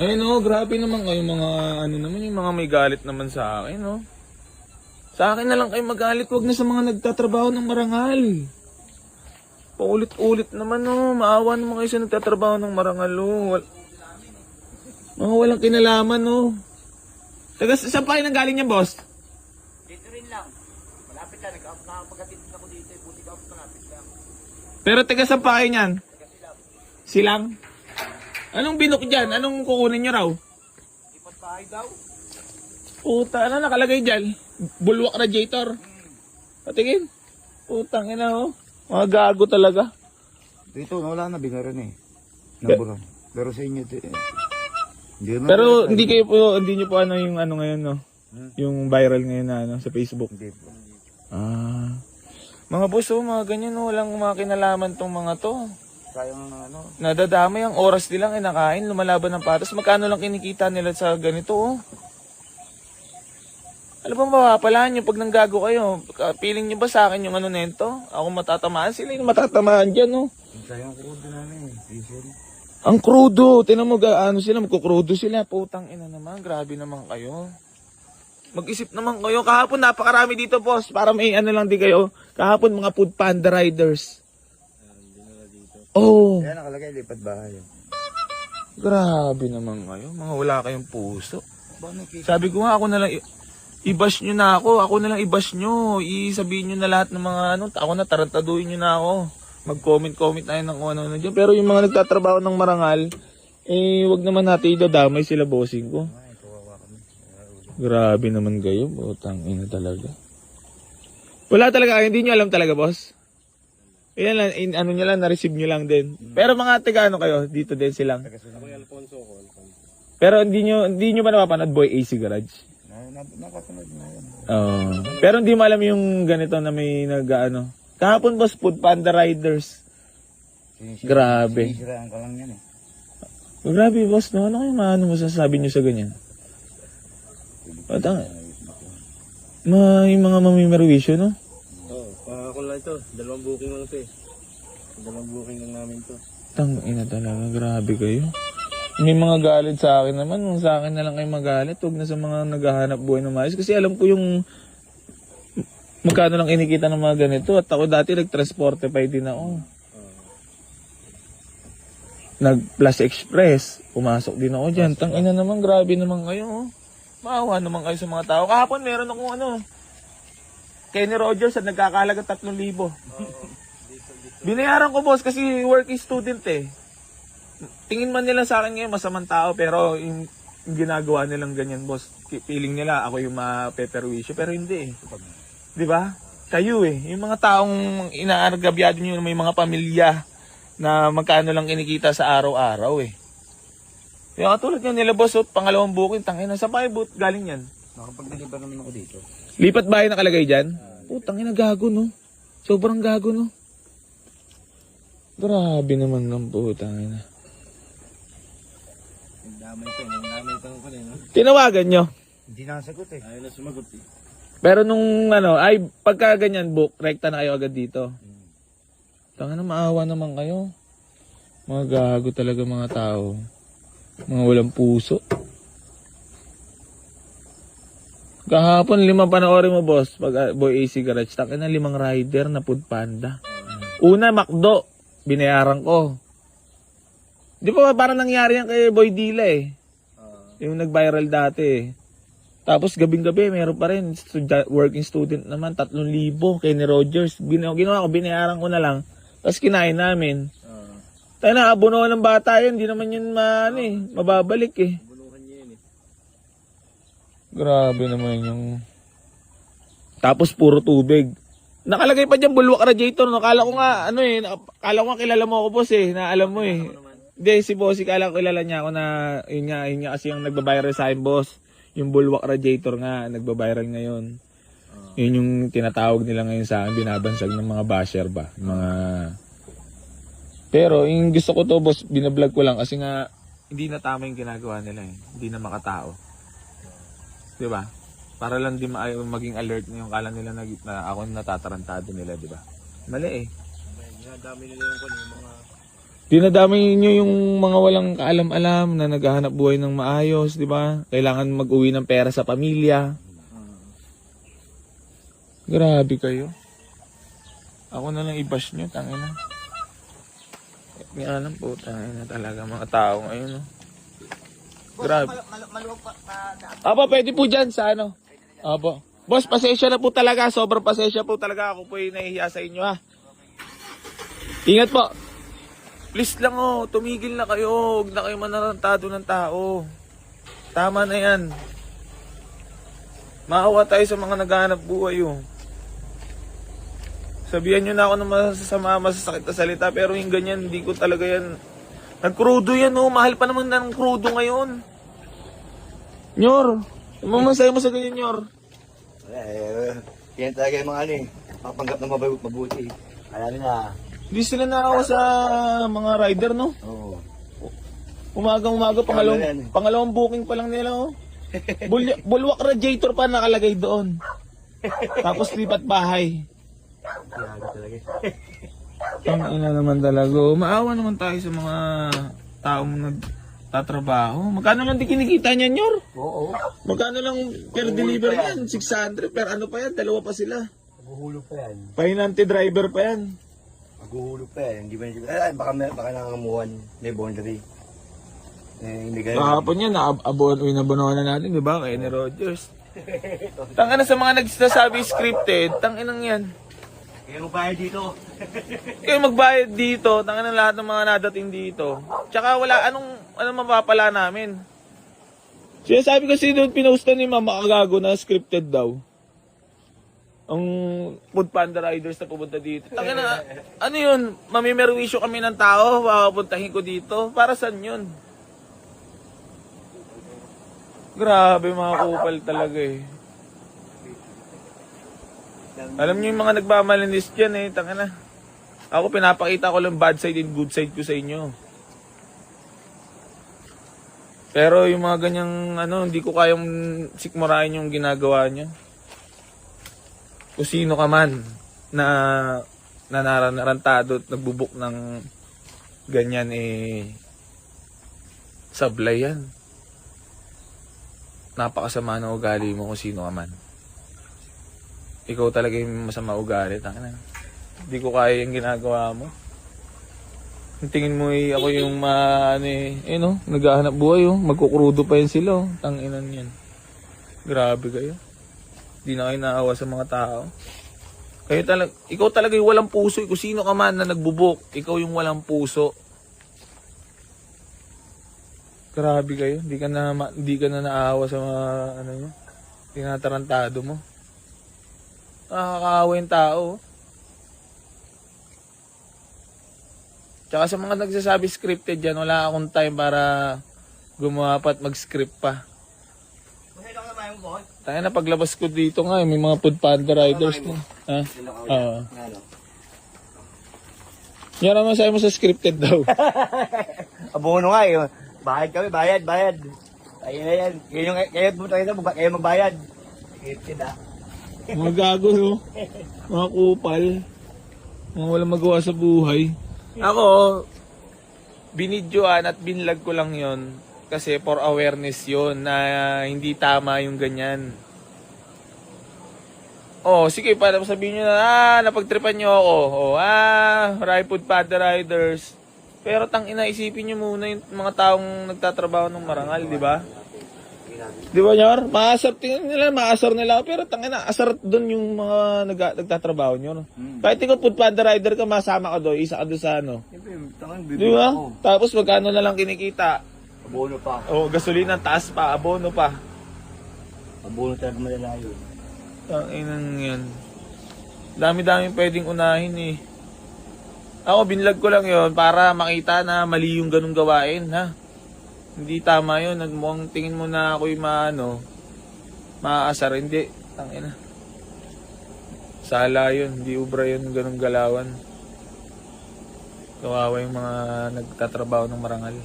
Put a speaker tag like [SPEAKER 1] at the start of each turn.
[SPEAKER 1] Ay no, grabe naman kayo mga ano naman yung mga may galit naman sa akin, no. Sa akin na lang kayo magalit, wag na sa mga nagtatrabaho ng marangal. Paulit-ulit naman, no. Maawa naman kayo sa nagtatrabaho ng marangal, no. Mga walang kinalaman, no. Taga saan pa kayo nanggaling yan, boss?
[SPEAKER 2] Dito rin lang. Malapit lang. Nakapaghatid ako dito. Buti ka malapit lang.
[SPEAKER 1] Pero taga saan pa kayo niyan? Silang? Anong binok dyan? Anong kukunin nyo raw?
[SPEAKER 2] Lipat bahay daw.
[SPEAKER 1] Puta, ano nakalagay dyan? Bulwak radiator. Patingin. Putang ina, oh. Mga gago talaga.
[SPEAKER 3] Dito, wala na binaran eh. Naburan. Pero sa inyo, hindi naman.
[SPEAKER 1] Pero hindi kayo po, hindi nyo po ano yung ano ngayon, no? Yung viral ngayon na ano, sa Facebook.
[SPEAKER 3] Hindi po.
[SPEAKER 1] Ah. Mga boss, oh, mga ganyan, oh. Walang mga kinalaman tong mga to.
[SPEAKER 3] Sayang na ano.
[SPEAKER 1] Nadadamay ang oras nilang kinakain, lumalaban ng patas. Magkano lang kinikita nila sa ganito, oh. Ano bang mapapalaan nyo pag nanggago kayo? Feeling nyo ba sa akin yung ano nento? Ako matatamaan, sila yung matatamaan dyan, oh.
[SPEAKER 3] Sayang ko din namin eh. Diesel.
[SPEAKER 1] Ang krudo, tinan mo ano sila, magkukrudo sila. Putang ina naman, grabe naman kayo. Mag-isip naman kayo. Kahapon napakarami dito, boss. Para may ano lang di kayo. Kahapon mga food panda riders. Oh,
[SPEAKER 3] Kaya nakalagay, lipat bahay.
[SPEAKER 1] grabe naman kayo. Mga wala kayong puso.
[SPEAKER 3] Ba, nakikita?
[SPEAKER 1] Sabi ko nga, ako na lang, i-bash nyo na ako. Ako na lang i-bash nyo. Isabihin nyo na lahat ng mga ano. Ako na, tarantaduhin nyo na ako. Mag-comment tayo ng ano dyan. Pero yung mga nagtatrabaho ng marangal, wag naman natin idadamay sila bossing ko.
[SPEAKER 3] Ay, kawawa kami.
[SPEAKER 1] Grabe naman kayo. Butang ina talaga. Wala talaga kayo. Hindi nyo alam talaga, boss? Yan lang, ano nyo lang, na-receive nyo lang din. Pero mga taga ano kayo, dito din silang. Pero hindi nyo ba napapanood Boy AC Garage?
[SPEAKER 3] Nakapanood na yan.
[SPEAKER 1] Pero hindi mo alam yung ganito na may nag-ano. Kahapon boss, food panda riders. Grabe.
[SPEAKER 3] Sinisiraan ka lang yan eh.
[SPEAKER 1] Grabe boss, no? Ano kayo maano masasabi nyo sa ganyan? Yung mga mamimerwisyo, no?
[SPEAKER 2] Ako lang ito. 2 booking lang ito eh. 2 booking lang namin ito.
[SPEAKER 1] Tangina talaga, grabe kayo. May mga galit sa akin naman, kung sa akin na lang kayo magalit, huwag na sa mga naghahanap buhay ng maayos. Kasi alam ko yung magkano lang inikita ng mga ganito. At ako dati nag-transportify din ako. Nag-Plus Express, pumasok din ako dyan. Tangina naman, grabe naman kayo. Oh. Maawa naman kayo sa mga tao. Kahapon meron akong ano, Kenny Rogers at nagkakalaga 3,000. Binayaran ko boss kasi working student eh. Tingin man nila sa akin ngayon masamang tao pero yung ginagawa nilang ganyan boss. Feeling nila ako yung mapeperwisyo pero hindi eh. 'Di ba? Kayo eh, yung mga taong inaargabyado niyo may mga pamilya na magkano lang kinikita sa araw-araw eh. Kaya katulad nga nila boss, pangalawang booking, tangina sa boot galing yan.
[SPEAKER 3] Nakapag-deliver naman ako dito.
[SPEAKER 1] Lipat bahay nakalagay dyan? Putang ina, gago no. Sobrang gago no. Grabe naman ng putang ina.
[SPEAKER 2] Nagdamay ito ko no?
[SPEAKER 1] Tinawagan nyo.
[SPEAKER 3] Hindi nakasagot eh.
[SPEAKER 2] Ayaw na sumagot eh.
[SPEAKER 1] Pero nung ano, ay pagka ganyan book, rekta na kayo agad dito. Tanga na, maawa naman kayo. Mga gago talaga mga tao. Mga walang puso. Kahapon 5 panoorin mo boss, pag Boy AC Garage, takin na 5 rider na food panda. Una, McDo, binayaran ko. Di ba parang nangyari yan kay Boy Dila eh. Yung nag-viral dati eh. Tapos gabing-gabi, meron pa rin, working student naman, 3,000, Kenny Rogers. Ginawa ko, binayaran ko na lang. Tapos kinain namin. Tayo na, abono ng bata yun, hindi naman yun mababalik eh. Grabe naman yung... Tapos puro tubig. Nakalagay pa dyan bulwak radiator. Nakala ko nga, akala ko nga kilala mo ako boss eh, na alam mo eh. Hindi, si boss, kala ko kilala niya ako na, yun nga kasi yung nagbabiral sa akin boss. Yung bulwak radiator nga, nagbabiral ngayon. Yun yung tinatawag nila ngayon sa akin, binabansag ng mga basher ba. Mga... Pero yung gusto ko to boss, binablog ko lang kasi nga, hindi na tama yung ginagawa nila eh. Hindi na makatao. Diba? Para lang di maging alert na yung kala nila na ako natatarantado nila, diba? Mali eh.
[SPEAKER 2] Dami nila yung mga
[SPEAKER 1] Dinadamay nyo yung mga walang kaalam-alam na naghahanap buhay ng maayos, di ba? Kailangan mag-uwi ng pera sa pamilya. Grabe kayo. Ako na lang i-bash nyo, tangina. May alam po, tangina talaga mga tao ngayon, no? Grabe.
[SPEAKER 2] Maluwag pa.
[SPEAKER 1] Apo, pwede po dyan sa ano? Apo. Boss, pasensya na po talaga. Sobrang pasensya po talaga. Ako po yung nahihiya sa inyo, ha? Ingat po. Please lang, tumigil na kayo. Huwag na kayo manarantado ng tao. Tama na yan. Maawa tayo sa mga naghahanap buhay, Sabihan nyo na ako ng masasakit na salita, pero yung ganyan, hindi ko talaga yan. Nagkrudo yan, Mahal pa naman ng krudo ngayon. Nyor, mamasaya mo sa ganyan, Nyor.
[SPEAKER 3] Yan talaga yung mga papanggap na mabuti. Alam na.
[SPEAKER 1] Hindi sila naawa sa mga rider, no?
[SPEAKER 3] Oo.
[SPEAKER 1] Umagang-umaga, pangalawang booking pa lang nila, Bulwak radiator pa nakalagay doon. Tapos lipat bahay.
[SPEAKER 3] Talaga.
[SPEAKER 1] Ang ina naman talaga. Maawa naman tayo sa mga taong nagtatrabaho. Magkano lang di kinikita niyan, Nyor?
[SPEAKER 3] Oo.
[SPEAKER 1] Magkano lang per deliver yan? 600 per ano pa yan? Dalawa pa sila.
[SPEAKER 3] Maguhulog pa yan.
[SPEAKER 1] Pahinante driver pa yan.
[SPEAKER 3] Maguhulog pa yan. Hindi ba baka nangangamuhan. May boundary. Hindi ganun.
[SPEAKER 1] Kahapon yan, inabonohan na natin, di ba? Kay ni Rogers. Tangina sa mga nagsasabi scripted, tanginang yan.
[SPEAKER 3] Kaya magbayad dito.
[SPEAKER 1] Kayo magbayad dito, tangina lahat ng mga nadating dito. Tsaka wala, anong mapapala namin? Sinasabi kasi doon, pinostan ni Mama Kagago na scripted daw. Ang Food Panda Riders na pupunta dito. Tangina, ano yun? Mamimerwisyo kami ng tao, papuntahin ko dito. Para saan yun? Grabe mga kupal talaga Alam niyo yung mga nagmamalinis dyan tangina. Ako pinapakita ko lang bad side and good side ko sa inyo. Pero yung mga ganyang hindi ko kayang sikmurahin yung ginagawa niyo. Kung sino ka man na narantado at nagbubuk ng ganyan sablay yan. Napakasama ng ugali mo kung sino ka man. Ikaw talaga yung masama ugali. Hindi ko kaya yung ginagawa mo. Yung tingin mo ako yung naghahanap buhay magkukrudo pa yan sila Tanginan yan. Grabe kayo. Hindi na kayo naawa sa mga tao. Ikaw talaga yung walang puso. Kung sino ka man na nagbubuk, ikaw yung walang puso. Grabe kayo. Hindi ka na naawa sa mga tinatarantado mo. Nakakaawa yung tao. Tsaka sa mga nagsasabi scripted dyan, wala akong time para gumawa pa at mag-script pa. Tayo na paglabas ko dito nga, may mga Food Panda Riders na. Ha? Oo. Yara masaya mo sa scripted daw.
[SPEAKER 3] Abono nga Bayad kami, bayad. Ayun na yan. Kayo magbayad.
[SPEAKER 1] Mga gago, mga kupal. Mga walang magawa sa buhay. Ako, binidyoan at binlag ko lang yon kasi for awareness yon na hindi tama yung ganyan. Sige, para sabihin nyo na, napagtripan nyo ako. Food Panda Riders. Pero tangina, isipin nyo muna yung mga taong nagtatrabaho ng marangal, di ba? Di ba, Nyor? Maasar nila. Pero tangina, asar doon yung mga nagtatrabaho nyo. Kahit ikaw Food Panda Rider ka, masama ka doon. Isa ka doon sa Di ba? Tapos magkano na lang kinikita?
[SPEAKER 3] Abono pa.
[SPEAKER 1] Gasolina, taas pa, abono pa.
[SPEAKER 3] Abono talaga malalayo.
[SPEAKER 1] Tanginang yan. Dami-dami pwedeng unahin Ako, binlag ko lang yon para makita na mali yung ganung gawain, ha? Hindi tama yun. Mukhang tingin mo na ako'y maaasar. Hindi. Tangina. Sala yun. Hindi ubra yun ganung galawan. Kawawa yung mga nagtatrabaho ng marangal.